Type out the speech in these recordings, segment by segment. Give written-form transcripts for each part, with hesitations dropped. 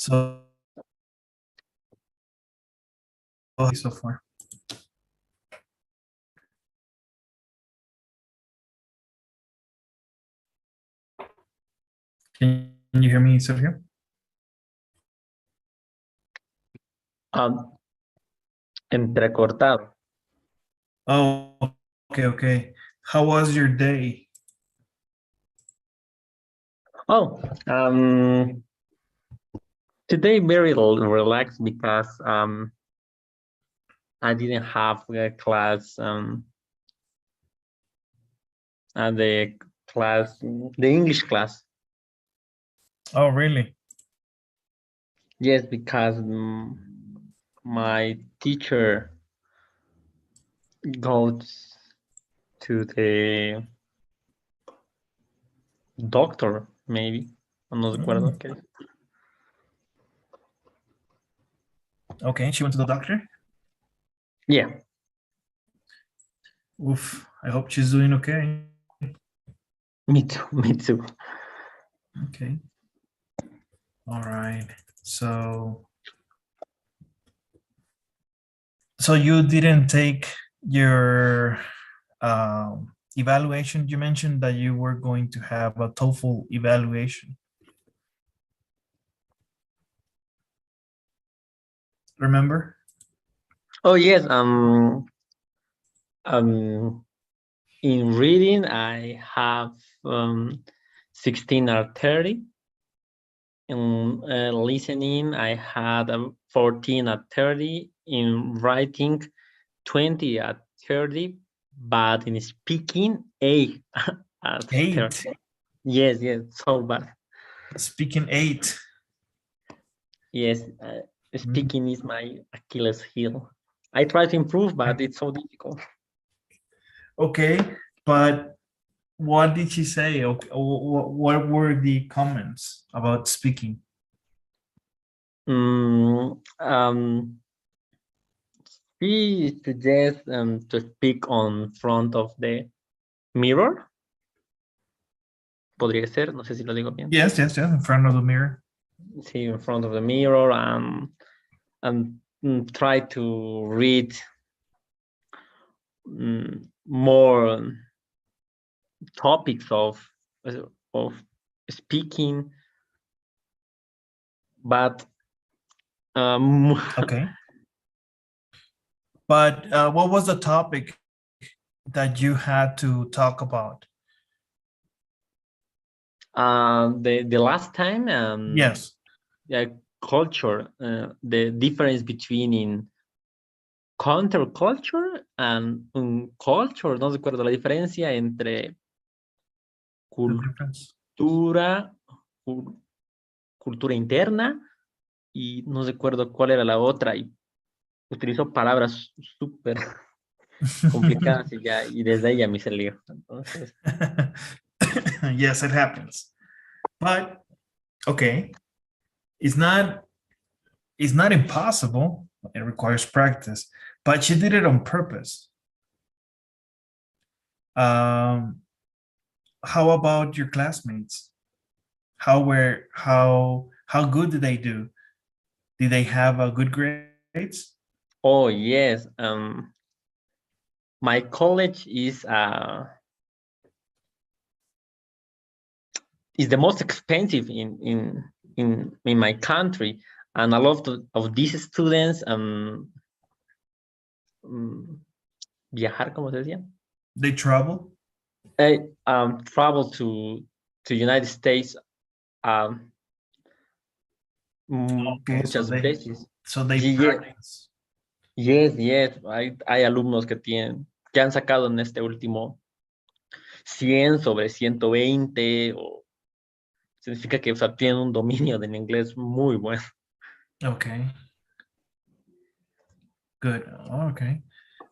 So so far. Can you hear me, Sergio? Entrecortado. Oh, okay, okay. How was your day? Oh, today very relaxed because I didn't have a class at the English class. Oh, really? Yes, because my teacher goes to the doctor, maybe. No recuerdo qué. Okay, she went to the doctor? Yeah. Oof, I hope she's doing okay. Me too, me too. Okay. All right. So you didn't take your evaluation. You mentioned that you were going to have a TOEFL evaluation. Remember? Oh yes, in reading I have 16 or 30. In listening, I had 14 at 30. In writing, 20 at 30. But in speaking, 8 at 30. 8. Yes, so bad. Speaking 8. Yes, speaking is my Achilles heel. I try to improve, but it's so difficult. Okay, but what did she say? Okay, what were the comments about speaking? She suggests to speak on front of the mirror. Podría ser, no sé si lo digo bien. Yes, in front of the mirror. See, in front of the mirror and try to read more topics of speaking, but Okay. But what was the topic that you had to talk about? the last time Yes. culture, the difference between in counterculture and culture, no recuerdo la diferencia entre The difference. cultura interna y no recuerdo cuál era la otra y utilizó palabras súper complicadas y desde ahí ya me salió. Entonces, Yes, it happens. But okay, it's not impossible. It requires practice. But she did it on purpose. How about your classmates? How good did they do? Did they have a good grades? oh yes, my college is the most expensive in my country, and a lot of these students viajar, ¿cómo se decía? They travel? Travel to United States Okay, muchas veces. so they Yes, practice. yes. Hay alumnos que han sacado en este último 100 sobre 120, o significa que tienen un dominio del inglés muy bueno. Okay. Good. Okay.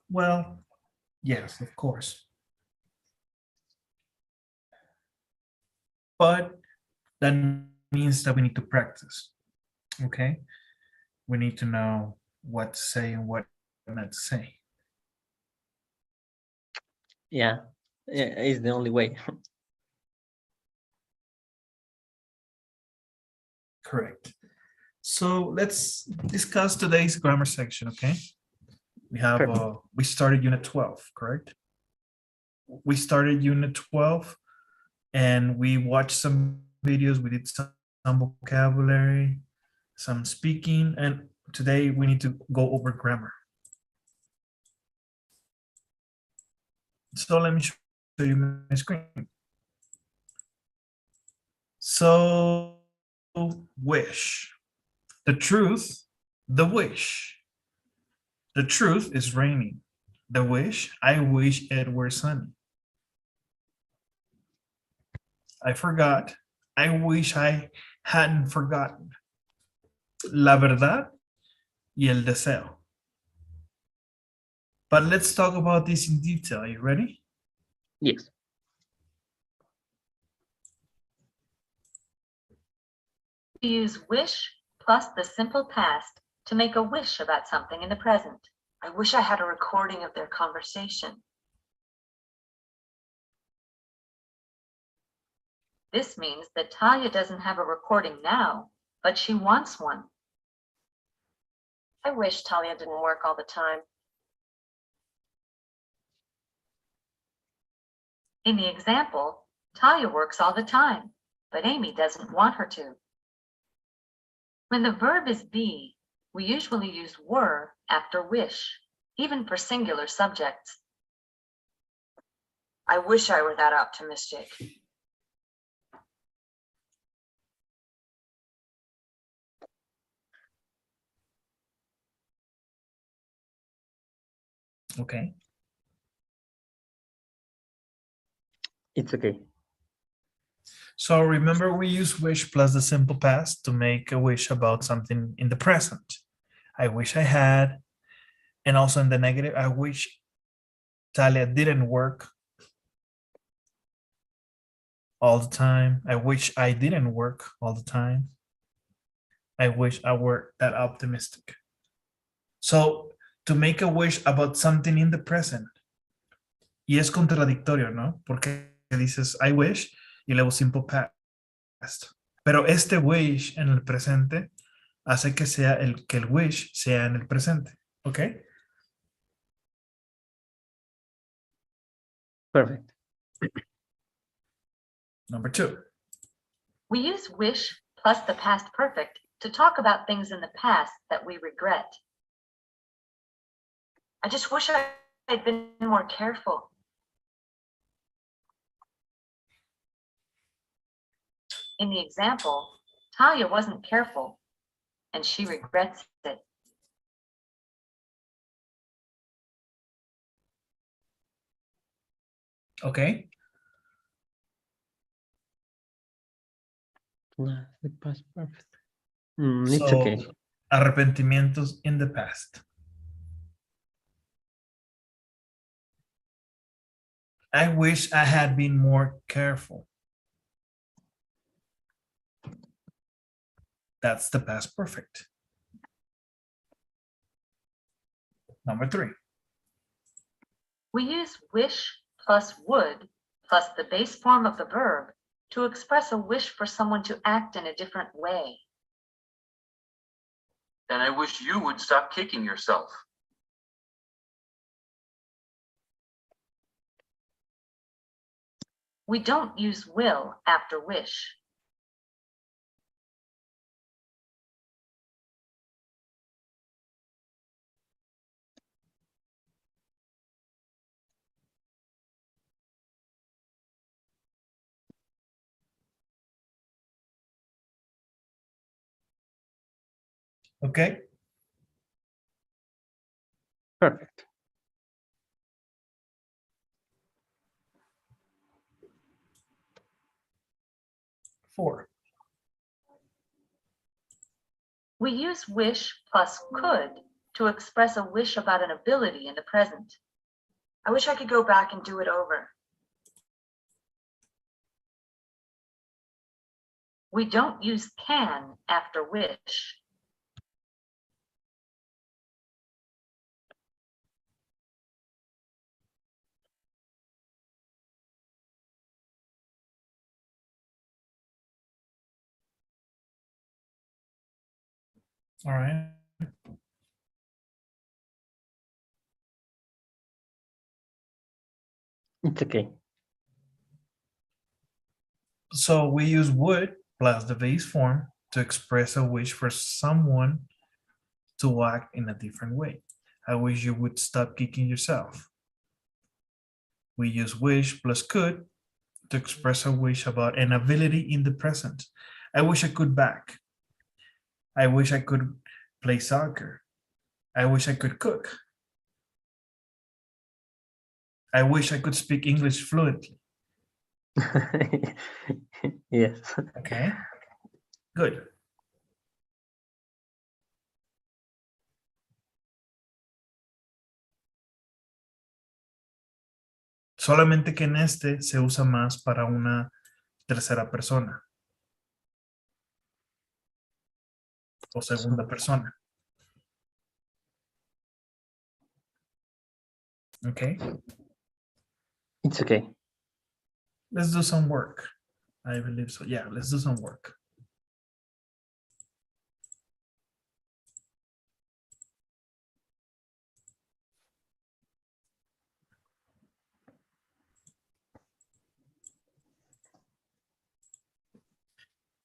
Well, yes, of course. But that means that we need to practice. Okay. We need to know what to say and what not to say. Yeah, it's the only way. Correct. So let's discuss today's grammar section, okay? We have, Perfect. we started unit 12, correct? We started unit 12 and we watched some videos, we did some vocabulary, some speaking, and today we need to go over grammar. So let me show you my screen. So, wish. The truth, the wish. The truth is raining. The wish, I wish it were sunny. I forgot. I wish I hadn't forgotten. La verdad y el deseo. But let's talk about this in detail. Are you ready? Yes. We use wish plus the simple past to make a wish about something in the present. I wish I had a recording of their conversation. This means that Talia doesn't have a recording now, but she wants one. I wish Talia didn't work all the time. In the example, Talia works all the time, but Amy doesn't want her to. When the verb is be, we usually use were after wish, even for singular subjects. I wish I were that optimistic. Okay. It's okay. So remember, we use wish plus the simple past to make a wish about something in the present. I wish I had, and also in the negative, I wish Talia didn't work all the time. I wish I didn't work all the time. I wish I were that optimistic. So to make a wish about something in the present, y es contradictorio, ¿no? Porque dices I wish y luego simple past. Pero este wish en el presente hace que sea que el wish sea en el presente, ¿ok? Perfect. Number 2. We use wish plus the past perfect to talk about things in the past that we regret. I just wish I had been more careful. In the example, Talia wasn't careful, and she regrets it. Okay. The past perfect. It's So, okay. arrepentimientos in the past. I wish I had been more careful. That's the past perfect. Number 3. We use wish plus would plus the base form of the verb to express a wish for someone to act in a different way. Then I wish you would stop kicking yourself. We don't use will after wish. Okay. Perfect. 4. We use wish plus could to express a wish about an ability in the present. I wish I could go back and do it over. We don't use can after wish. All right. It's okay. So we use would plus the base form to express a wish for someone to act in a different way. I wish you would stop kicking yourself. We use wish plus could to express a wish about an ability in the present. I wish I could back. I wish I could play soccer. I wish I could cook. I wish I could speak English fluently. Yes. Okay, good. Solamente que en este se usa más para una tercera persona o segunda persona. Okay, It's okay. let's do some work. I believe so. Yeah, let's do some work.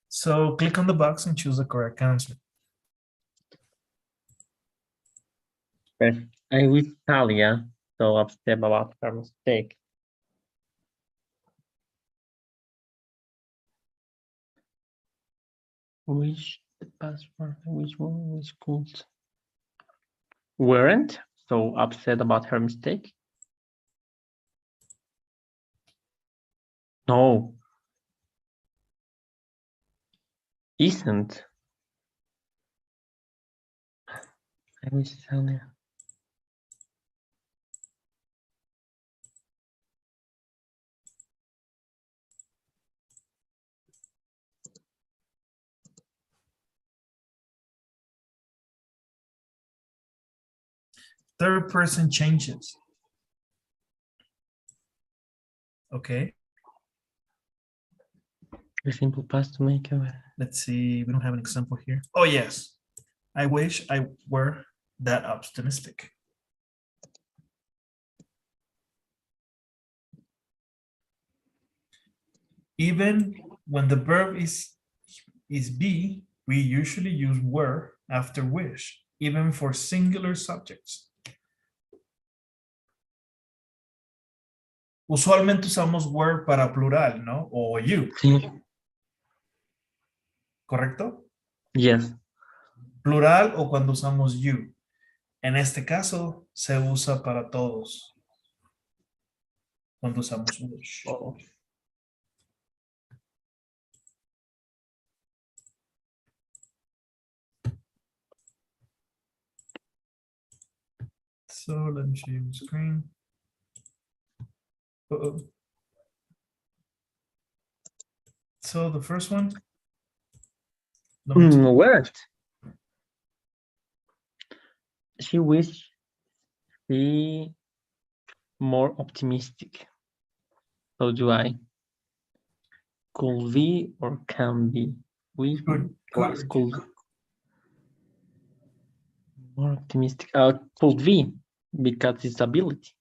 So click on the box and choose the correct answer. I wish Talia so upset about her mistake. Wish the password, which one was called? Weren't so upset about her mistake? No. Isn't. I wish Talia. Third person changes. Okay, The simple past to make a let's see. We don't have an example here. Oh, yes. I wish I were that optimistic. Even when the verb is be, we usually use were after wish, even for singular subjects. Usualmente usamos were para plural, ¿no? O you, Sí. ¿correcto? Yes. Plural o cuando usamos you. En este caso se usa para todos cuando usamos wish. Oh. So let me show you the screen. Uh-oh. So the first one. Number two. Weren't. She wished be more optimistic. How do I? Could be or can be? We Could. could. More optimistic. Could be because it's ability.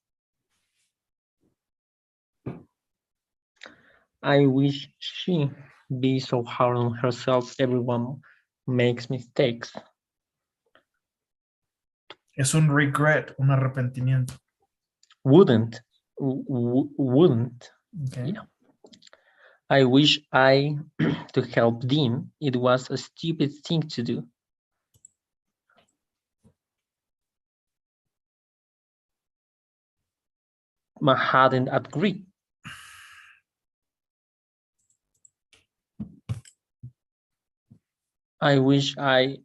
I wish she be so hard on herself. Everyone makes mistakes. Es un regret, un arrepentimiento. Wouldn't. Wouldn't. Okay. Yeah. I wish I to help Dean. It was a stupid thing to do. I hadn't agreed. I wish I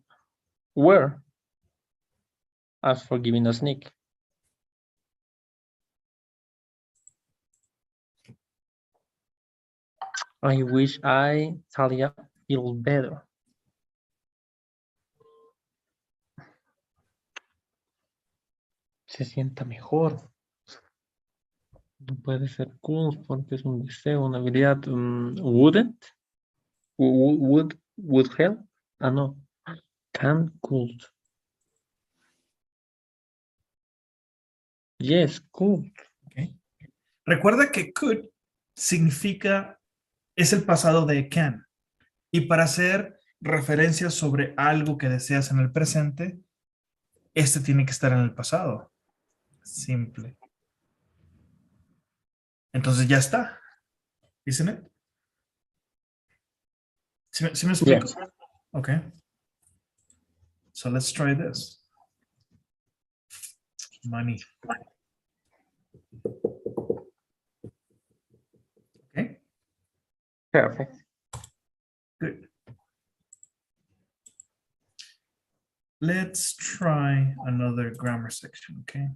were as forgiving as Nick. I wish I, Talia, feel better. Se sienta mejor. No puede ser cool porque es un deseo, una habilidad. Wouldn't? Would help? Ah, no. Can, could. Yes, could. Okay. Recuerda que could significa, es el pasado de can. Y para hacer referencia sobre algo que deseas en el presente, este tiene que estar en el pasado. Simple. Entonces ya está. Isn't it? ¿Sí me explico? Yes. Okay. So let's try this. Money. Okay. Perfect. Good. Let's try another grammar section, okay?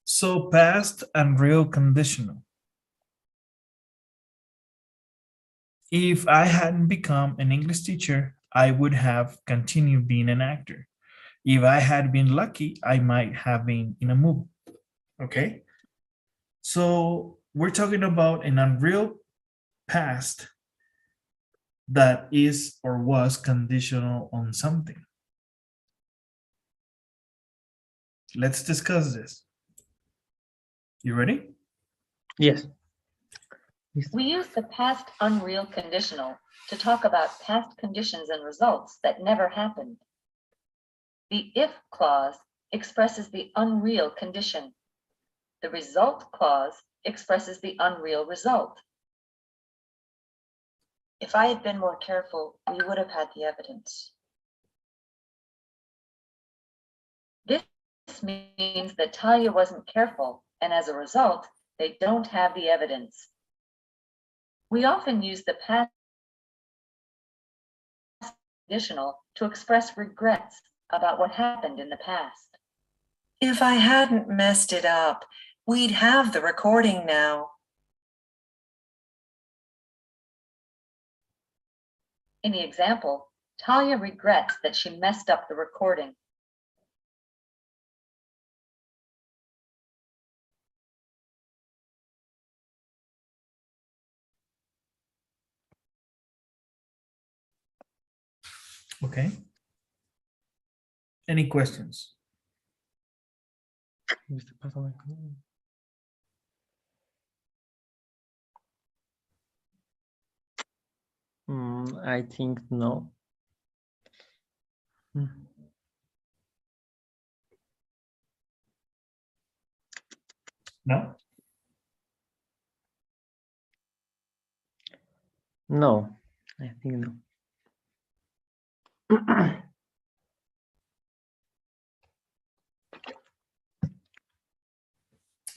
So past and real conditional. If I hadn't become an English teacher, I would have continued being an actor. If I had been lucky, I might have been in a movie. Okay. So we're talking about an unreal past that is or was conditional on something. Let's discuss this. You ready? Yes. We use the past unreal conditional to talk about past conditions and results that never happened. The if clause expresses the unreal condition. The result clause expresses the unreal result. If I had been more careful, we would have had the evidence. This means that Talia wasn't careful, and as a result, they don't have the evidence. We often use the past conditional to express regrets about what happened in the past. If I hadn't messed it up, we'd have the recording now. In the example, Talia regrets that she messed up the recording. Okay. Any questions? I think no. No? No, I think no.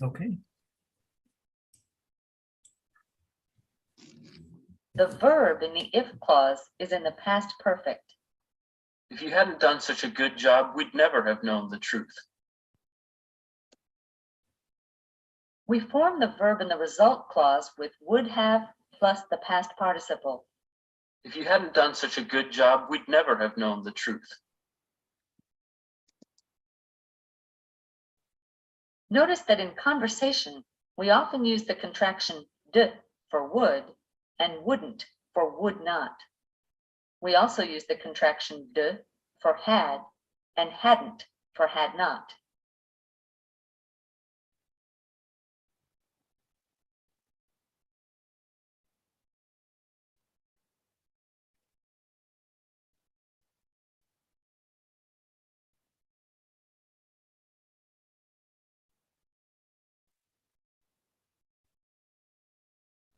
Okay. The verb in the if clause is in the past perfect. If you hadn't done such a good job, we'd never have known the truth. We form the verb in the result clause with would have plus the past participle. If you hadn't done such a good job, we'd never have known the truth. Notice that in conversation, we often use the contraction d for would and wouldn't for would not. We also use the contraction d for had and hadn't for had not.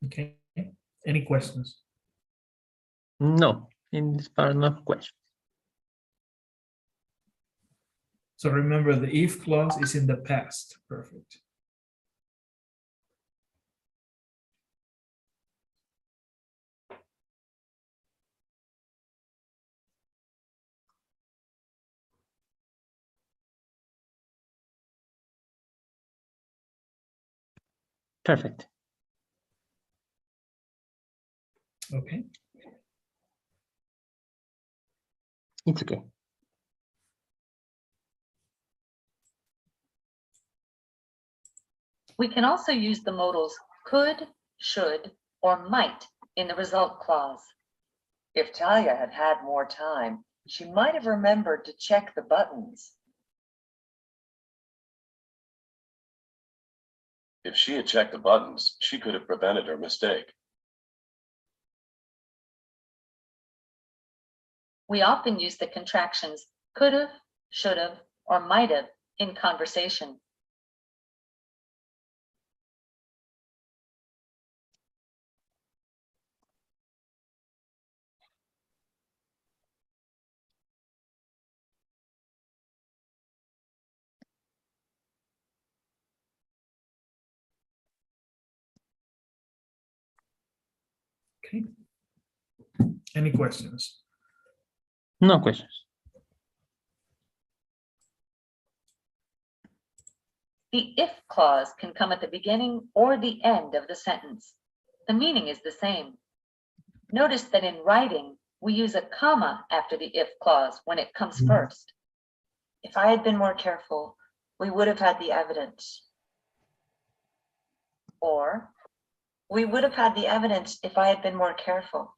Okay. Any questions? No, in this part, no question. So remember, the if clause is in the past. Perfect. Perfect. Okay. It's okay. We can also use the modals could, should, or might in the result clause. If Talia had had more time, she might have remembered to check the buttons. If she had checked the buttons, she could have prevented her mistake. We often use the contractions could have, should have, or might have in conversation. Okay. Any questions? No questions. The if clause can come at the beginning or the end of the sentence. The meaning is the same. Notice that in writing, we use a comma after the if clause when it comes first. If I had been more careful, we would have had the evidence. Or, we would have had the evidence if I had been more careful.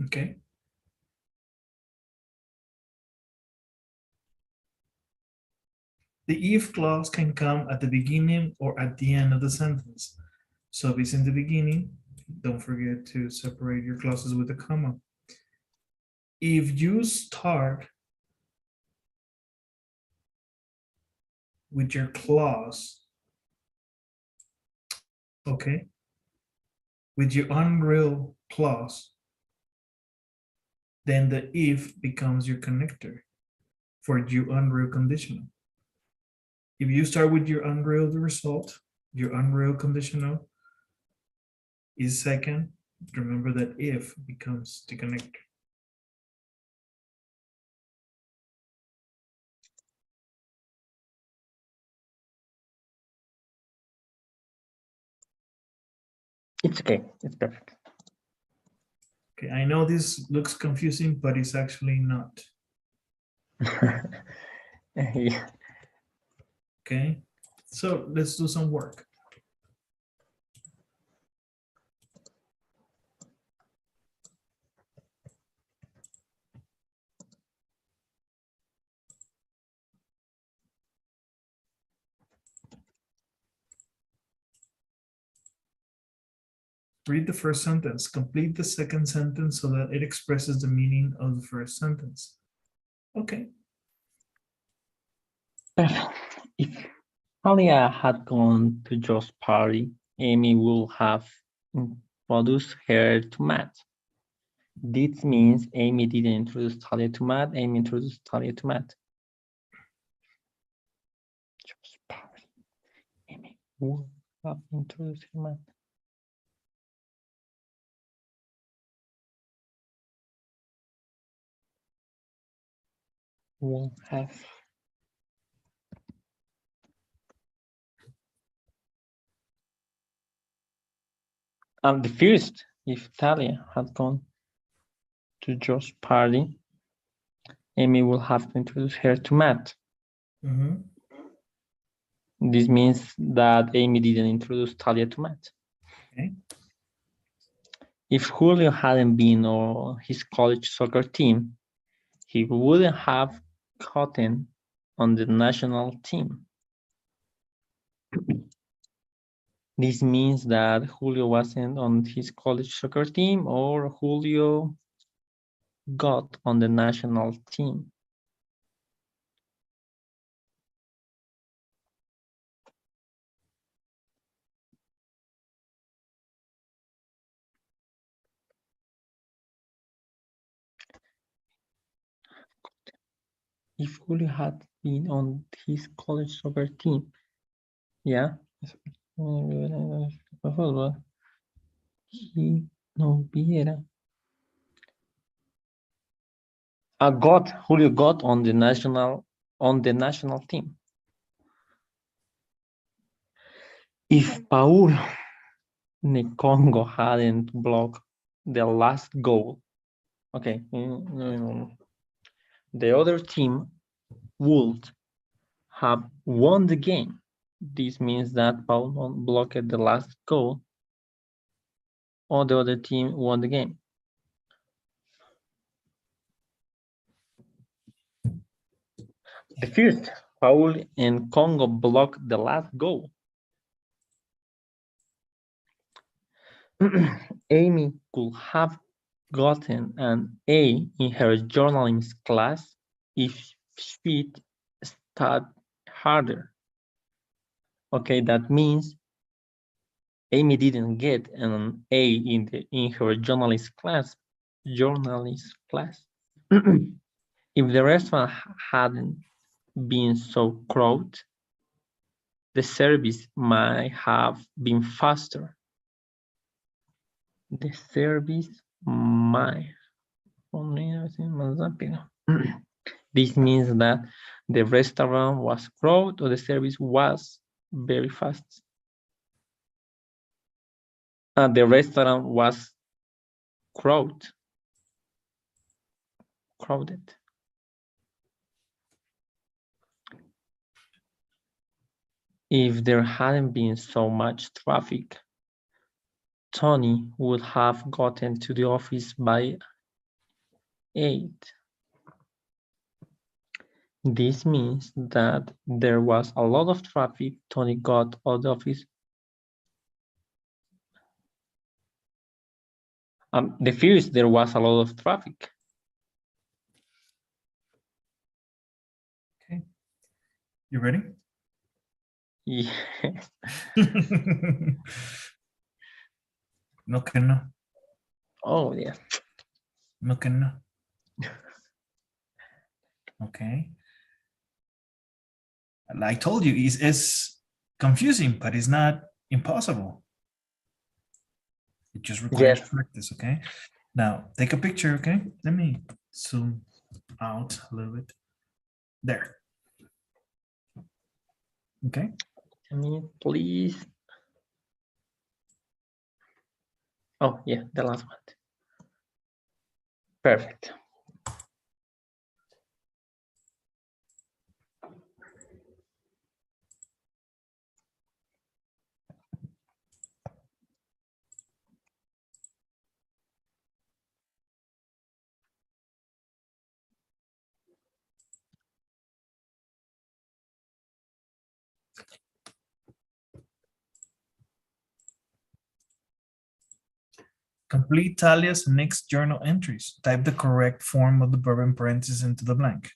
Okay. The if clause can come at the beginning or at the end of the sentence. So if it's in the beginning, don't forget to separate your clauses with a comma. If you start with your clause, okay, with your unreal clause, then the if becomes your connector for your unreal conditional. If you start with your unreal result, your unreal conditional is second, remember that if becomes the connector. It's okay. It's perfect. Okay, I know this looks confusing, but it's actually not. Yeah. Okay, so let's do some work. Read the first sentence. Complete the second sentence so that it expresses the meaning of the first sentence. Okay. Perfect. If Talia had gone to Joe's party, Amy would have introduced her to Matt. This means Amy didn't introduce Talia to Matt, Amy introduced Talia to Matt. Joe's party. Amy would have introduced her to Matt. Would have. The first, if Talia had gone to Joe's party, Amy will have to introduce her to Matt. Mm-hmm. This means that Amy didn't introduce Talia to Matt. Okay. If Julio hadn't been on his college soccer team, he wouldn't have gotten on the national team. This means that Julio wasn't on his college soccer team or Julio got on the national team. If Julio had been on his college soccer team, yeah, he no hubiera. Julio got on the national team. If Paul Nekongo hadn't blocked the last goal, okay, the other team would have won the game. This means that Paul blocked the last goal, or the other team won the game. The first, Paul and Congo blocked the last goal. Amy could have gotten an A in her journalism class if she'd studied harder. Okay, that means Amy didn't get an A in her journalism class. If the restaurant hadn't been so crowded, the service might have been faster. The service might. This means that the restaurant was crowded or the service was very fast. The restaurant was crowded. If there hadn't been so much traffic, Tony would have gotten to the office by 8. This means that there was a lot of traffic. Tony got out of the office. The first, there was a lot of traffic. Okay. You ready? Yes. No que no. Oh, yeah. No que no. Okay. Like I told you, it's confusing, but it's not impossible. It just requires practice, okay? Now, take a picture, okay? Let me zoom out a little bit. There. Okay. A minute, please. Oh, yeah, the last one. Perfect. Complete Talia's next journal entries. Type the correct form of the verb in parentheses into the blank.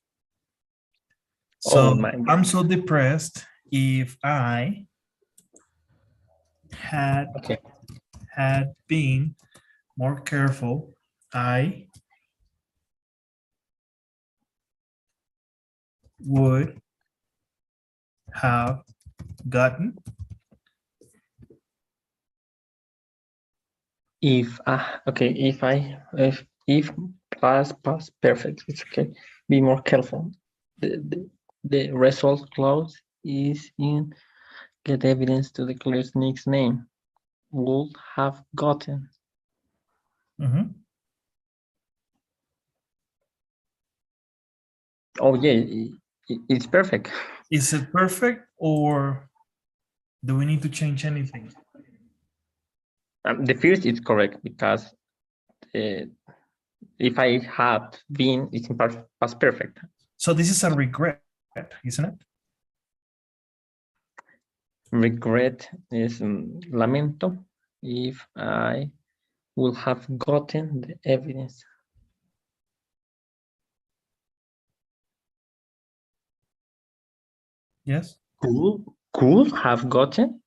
So Oh my God. I'm so depressed. If I had been more careful, I would have gotten. If past perfect, it's okay. Be more careful. The result clause is in get evidence to declare Nick's name. Would have gotten. Mm-hmm. Oh yeah, it's perfect. Is it perfect or do we need to change anything? The first is correct because if I had been, it's in past perfect. So this is a regret, isn't it? Regret is lamento. If I will have gotten the evidence. Yes. Could have gotten?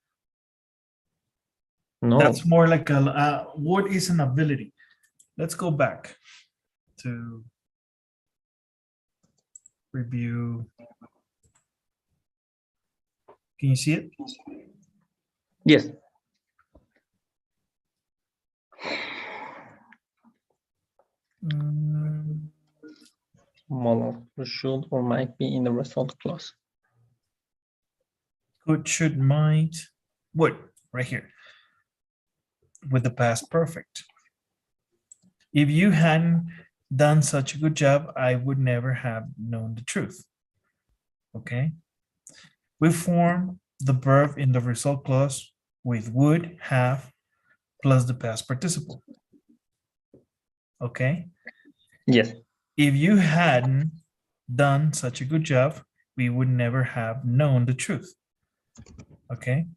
No. That's more like what is an ability? Let's go back to review. Can you see it? Yes. Model should or might be in the result clause. Could, should, might. Would, right here, with the past perfect. If you hadn't done such a good job, I would never have known the truth. Okay. We form the verb in the result clause with would, have, plus the past participle. Okay. Yes. If you hadn't done such a good job, we would never have known the truth. Okay.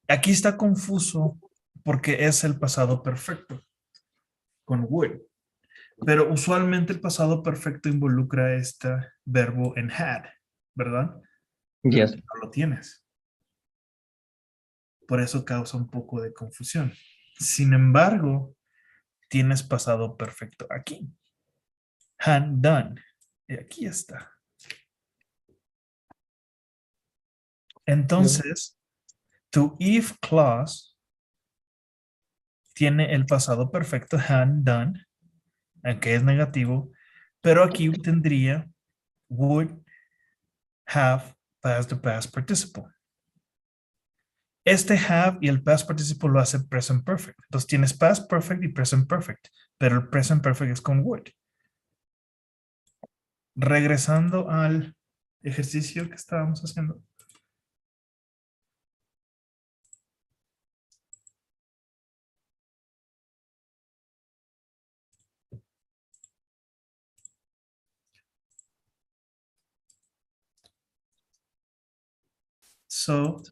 Aquí está confuso porque es el pasado perfecto con would. Pero usualmente el pasado perfecto involucra este verbo en had, ¿verdad? Pero Yes. aquí no lo tienes. Por eso causa un poco de confusión. Sin embargo, tienes pasado perfecto aquí. Had done. Y aquí está. Entonces, tu if clause tiene el pasado perfecto had done, aunque es negativo, pero aquí tendría would have past the past participle. Este have y el past participle lo hace present perfect. Entonces tienes past perfect y present perfect, pero el present perfect es con would. Regresando al ejercicio que estábamos haciendo. So,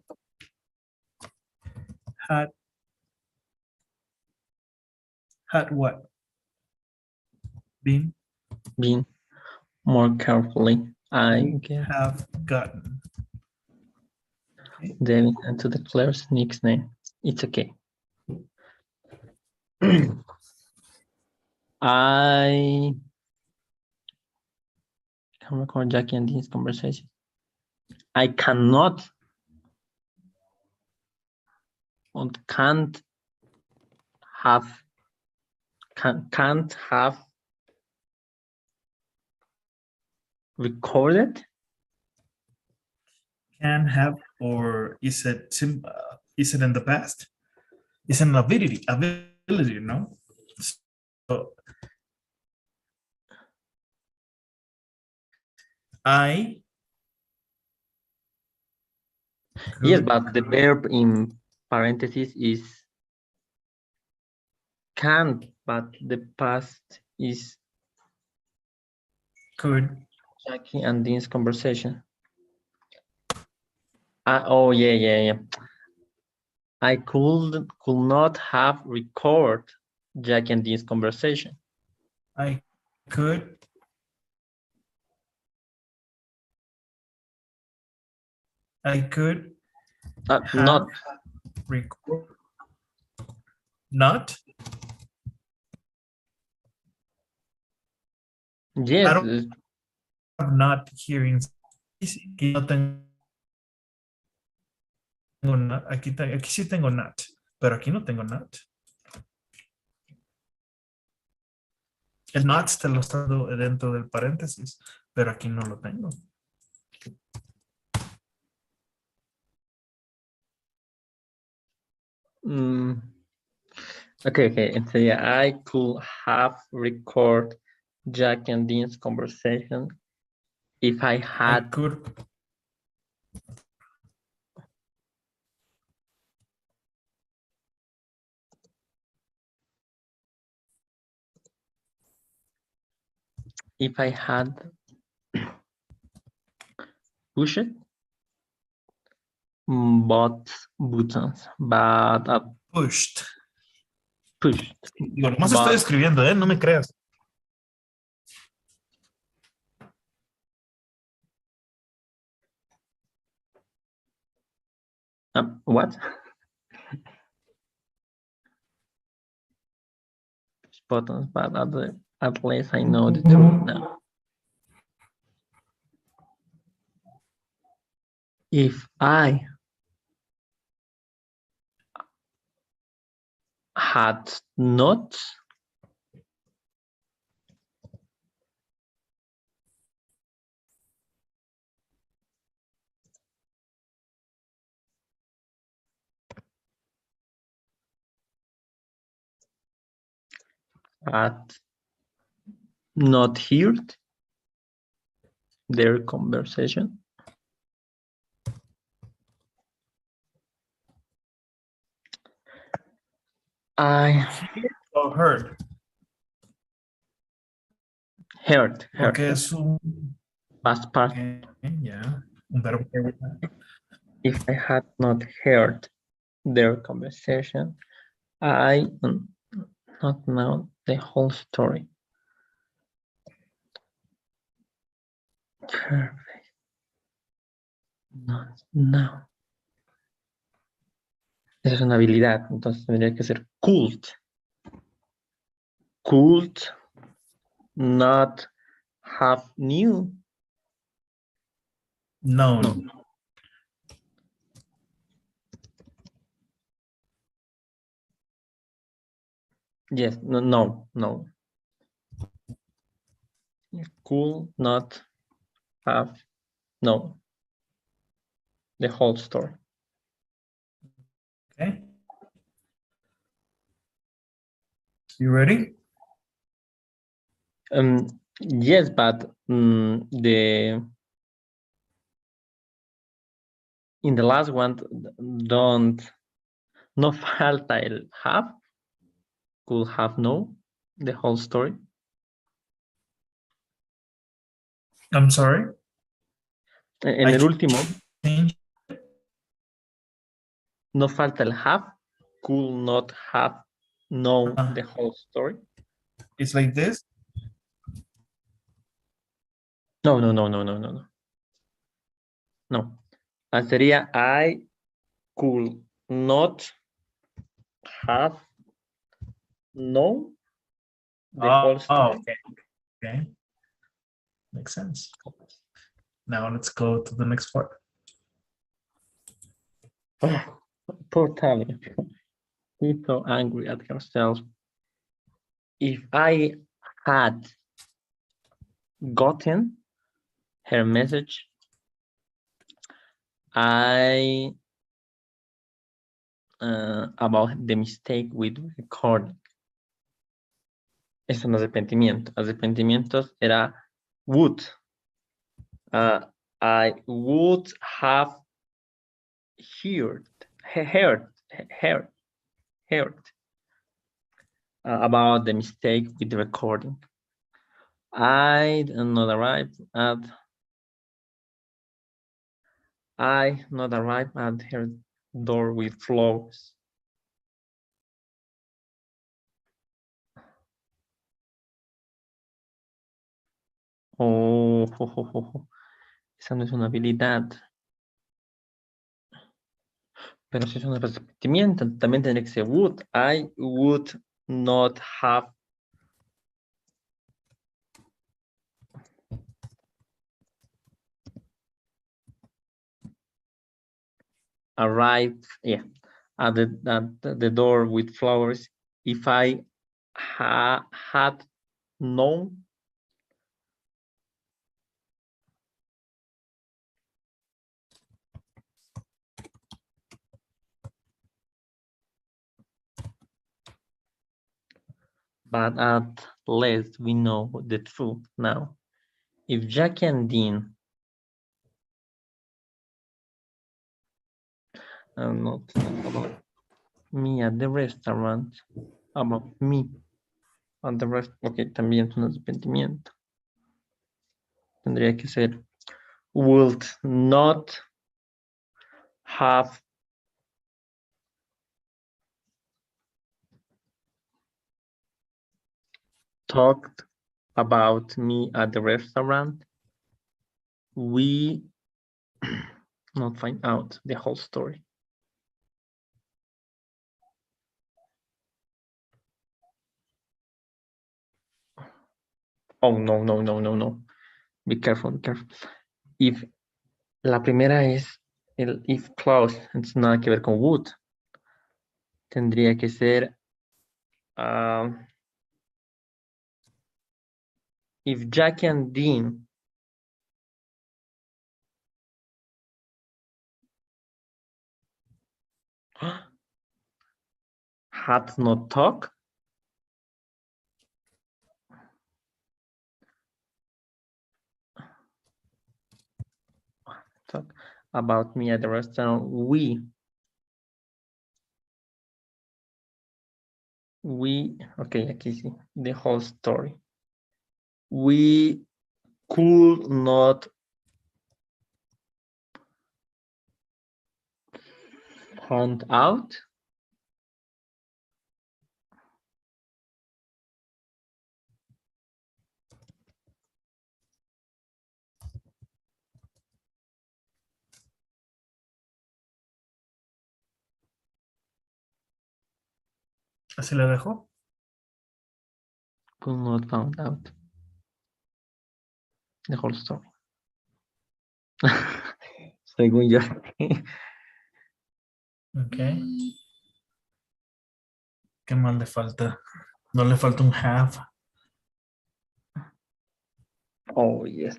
had what? Been Being more carefully, I get have gotten. David into the Claire's nickname. It's okay. I can record Jackie and Dean's conversation. I cannot or can't have recorded. Can have, or is it in the past? It's an ability, you know? So, I Yes, could- but the verb in parentheses is can't, but the past is could Jackie and Dean's conversation. Oh yeah. I could not have record Jackie and Dean's conversation. I could Not record not. yes. I don't have not hearing. Aquí no tengo not. Aquí sí tengo not, pero aquí no tengo not. El not te lo está dando dentro del paréntesis, pero aquí no lo tengo. Okay. And so yeah, I could have record Jack and Dean's conversation if I I had could pushed both buttons, but pushed. pushed. Digo, nomás estoy escribiendo, no me creas. What? Buttons, but at least I know the truth now. If I had not had not heard their conversation. I Or heard. heard Porque es un. past part. Okay, yeah. Un verbo que If I had not heard their conversation, I not know the whole story. Perfect. No, no. Esa es una habilidad, entonces tendría que ser could. Could not have knew. No. No. Yes, no. Could not have known the whole story. Okay. You ready? Yes, but in the last one, no falta el have, could have know the whole story. I'm sorry. En I el último, changed. no falta el have, could not have known the whole story. It's like this. No. Sería I could not have known the whole story. Okay. Makes sense. Now let's go to the next part. Oh, poor Talia. She's so angry at herself. If I had gotten her message, about the mistake with recording. Eso no es arrepentimiento. Arrepentimientos era would. I would have heard about the mistake with the recording. I not arrived at her door with flowers. Oh, esa no es una habilidad. Pero si es un arrepentimiento, también tendría que ser would. I would not have arrived at the door with flowers if I had known but at least we know the truth now. If Jackie and Dean are not about me at the restaurant, about me at the restaurant, ok, también es un arrepentimiento. Tendría que ser would not have talked about me at the restaurant, we not find out the whole story. Oh, no. Be careful. If la primera es el if clause, entonces nada que ver con would. Tendría que ser if Jackie and Dean had not talked, talk about me at the restaurant. Okay, aquí sí, the whole story. We could not find out. ¿Así le dejo? Could not find out the whole story. Según yo. Ok. ¿Qué más le falta? No le falta un have. Oh, yes.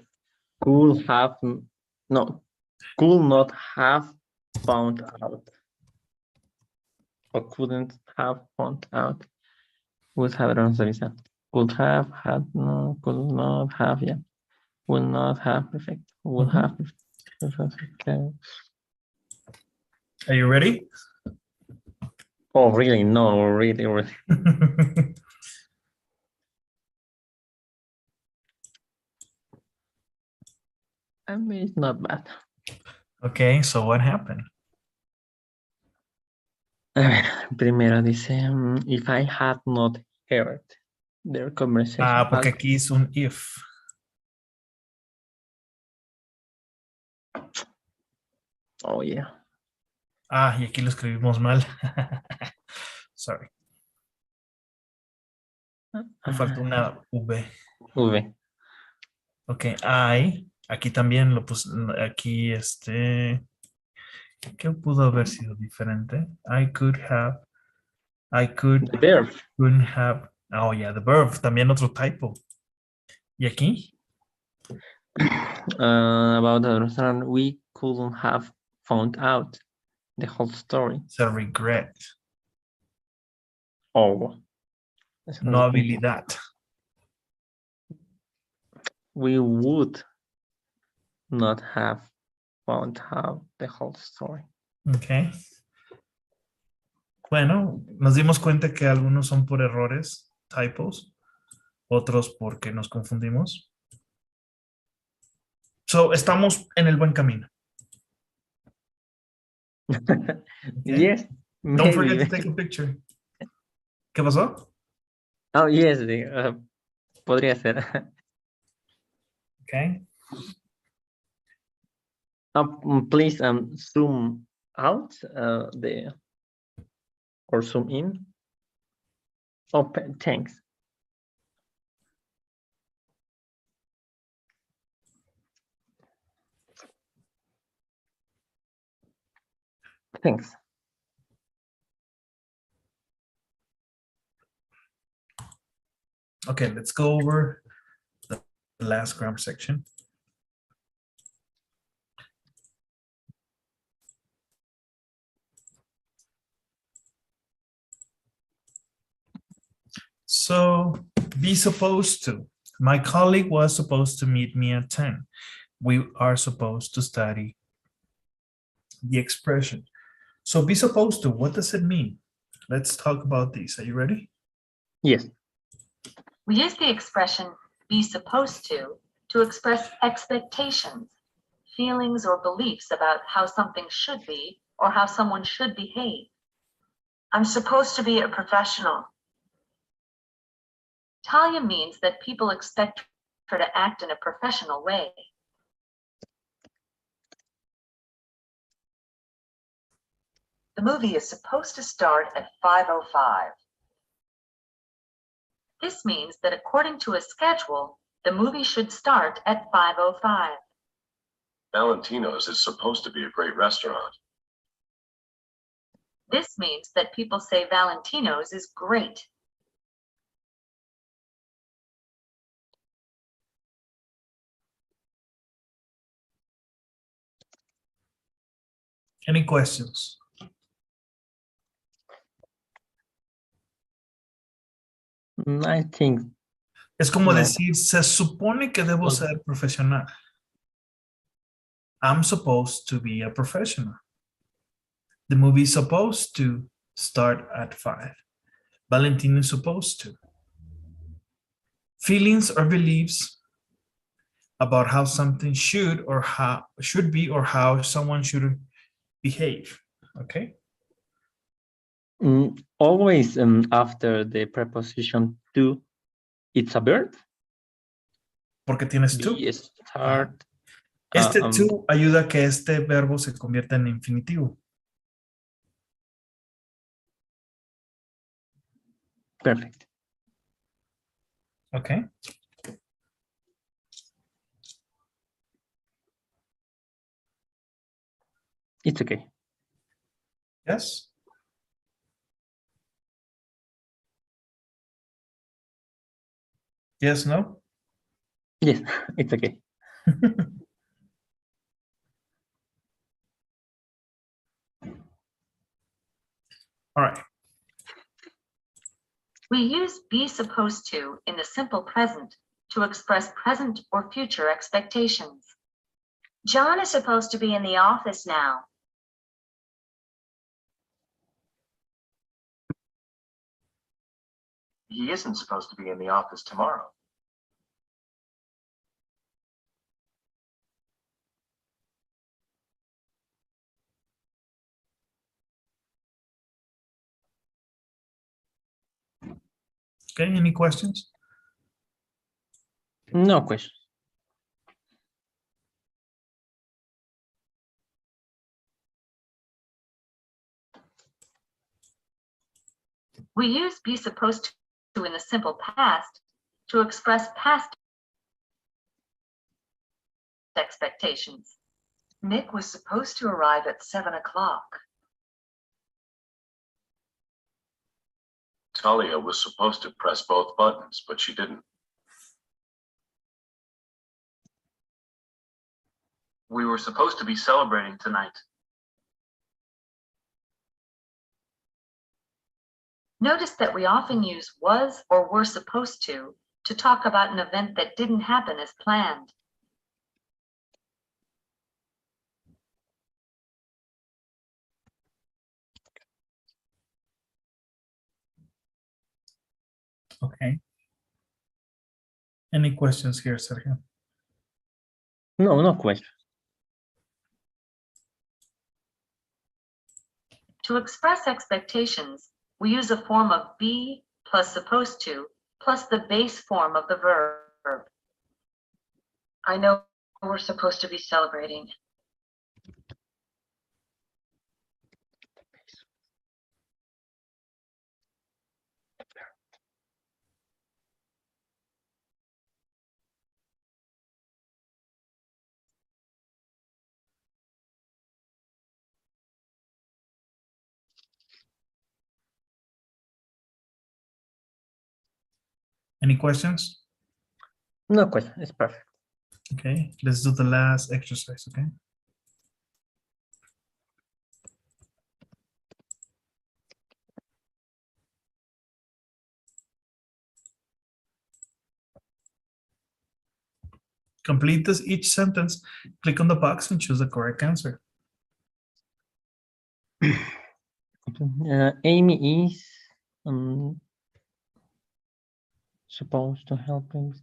Could not have found out. Or couldn't have found out. Would have, vamos a revisar. Could have, had, no, could not have, yeah. Would not have, perfect. Would Mhm. have, perfect. Okay. Are you ready? Oh, really? No, really. I mean, it's not bad. Okay, so what happened? A ver, primero dice, if I had not heard their conversation. Ah, porque aquí es un if. Oh, yeah. Ah, y aquí lo escribimos mal. Sorry. Me faltó una V. V. Ok, I. Aquí también lo puse. Aquí ¿qué pudo haber sido diferente? I could have. I could. The verb. Couldn't have. Oh, yeah, the verb. También otro typo. ¿Y aquí? About the restaurant, we couldn't have found out the whole story. It's a regret. Oh. No habilidad. We would not have found out the whole story. Ok. Bueno, nos dimos cuenta que algunos son por errores, typos, otros porque nos confundimos. So, estamos en el buen camino. Okay? Yes. Don't forget Maybe. to take a picture. ¿Qué pasó? Oh, yes. Podría ser. Okay. Please zoom out or zoom in. Oh, thanks. Thanks. Okay, let's go over the last grammar section. So, be supposed to. My colleague was supposed to meet me at 10. We are supposed to study the expression. So, be supposed to, what does it mean? Let's talk about these. Are you ready? Yes. We use the expression be supposed to express expectations, feelings, or beliefs about how something should be or how someone should behave. I'm supposed to be a professional. Talia means that people expect her to act in a professional way. The movie is supposed to start at 5:05. This means that according to a schedule, the movie should start at 5:05. Valentino's is supposed to be a great restaurant. This means that people say Valentino's is great. Any questions? I think. Es como No. decir, se supone que debo ser profesional. I'm supposed to be a professional. The movie is supposed to start at 5. Valentin is supposed to. Feelings or beliefs about how something should be or how someone should behave. Okay. Always after the preposition to, it's a verb. Porque tienes to. Be, start. Este to ayuda a que este verbo se convierta en infinitivo. Perfect. Okay. It's okay. Yes. Yes, no? Yes, it's okay. All right. We use be supposed to in the simple present to express present or future expectations. John is supposed to be in the office now. He isn't supposed to be in the office tomorrow. Okay, any questions? No question. We use be supposed to in the simple past to express past expectations. Nick was supposed to arrive at 7 o'clock. Talia was supposed to press both buttons, but she didn't. We were supposed to be celebrating tonight. Notice that we often use was or were supposed to talk about an event that didn't happen as planned. Okay. Any questions here, Sergio? No, no question. To express expectations, we use a form of be plus supposed to plus the base form of the verb. I know we're supposed to be celebrating. Any questions? No question. It's perfect. Okay, let's do the last exercise, okay? Complete this each sentence, click on the box and choose the correct answer. Amy is supposed to help him.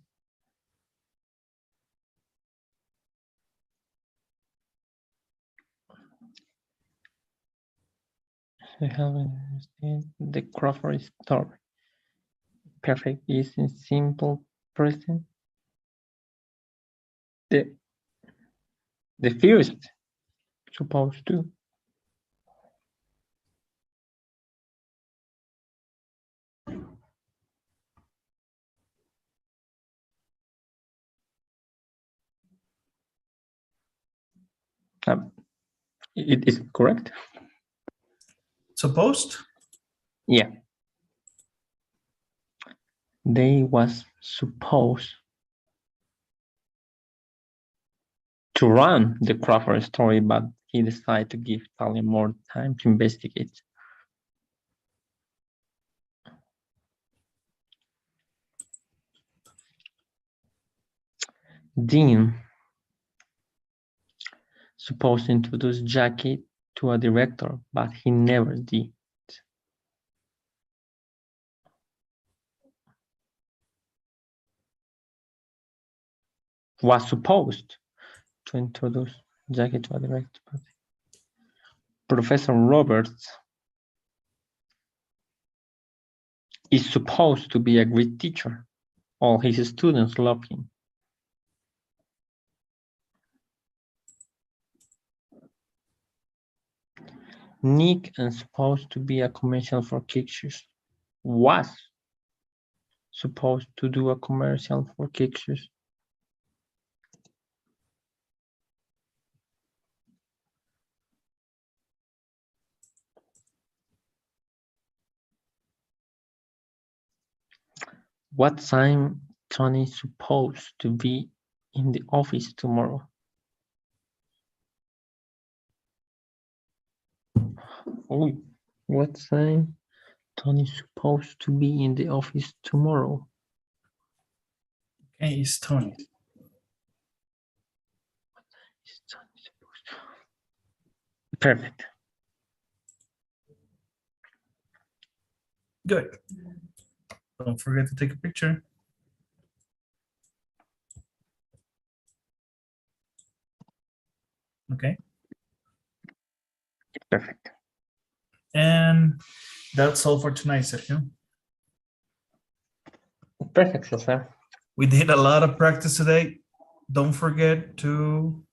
To help him understand the Crawford story. Perfect is in simple present. The first supposed to. It is correct. Supposed? Yeah. They was supposed to run the Crawford story, but he decided to give Talia more time to investigate. Dean supposed to introduce Jackie to a director, but he never did. Was supposed to introduce Jackie to a director, but Professor Roberts is supposed to be a great teacher. All his students love him. Nick is supposed to be a commercial for Kickers. Was supposed to do a commercial for Kickers. What time Tony supposed to be in the office tomorrow? Oh, what time Tony supposed to be in the office tomorrow? Okay, it's Tony. Is Tony supposed to- Perfect. Good. Don't forget to take a picture. Okay. Perfect. And that's all for tonight, Sergio. Perfect, Cesar. We did a lot of practice today. Don't forget to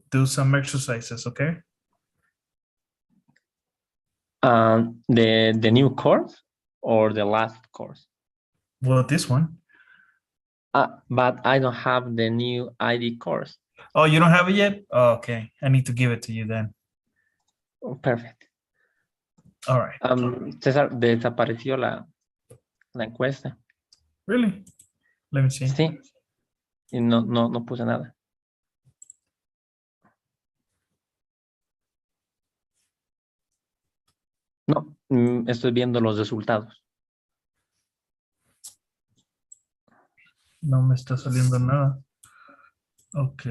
do some exercises, okay? The new course or the last course? Well, this one. But I don't have the new ID course. Oh, you don't have it yet? Oh, okay. I need to give it to you then. Oh, perfect. All right. César, desapareció la encuesta. Really? Let me see. Sí. Y no puse nada. No, estoy viendo los resultados. No me está saliendo nada. Ok.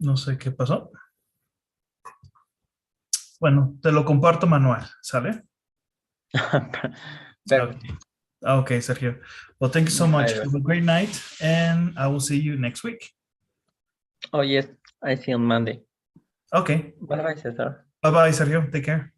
No sé qué pasó. Bueno, te lo comparto manual, ¿sale? Perfect. Okay, Sergio. Well, thank you so much. Bye. Have a great night, and I will see you next week. Oh, yes, I see you on Monday. Okay. Bye-bye, César. Bye-bye, Sergio. Take care.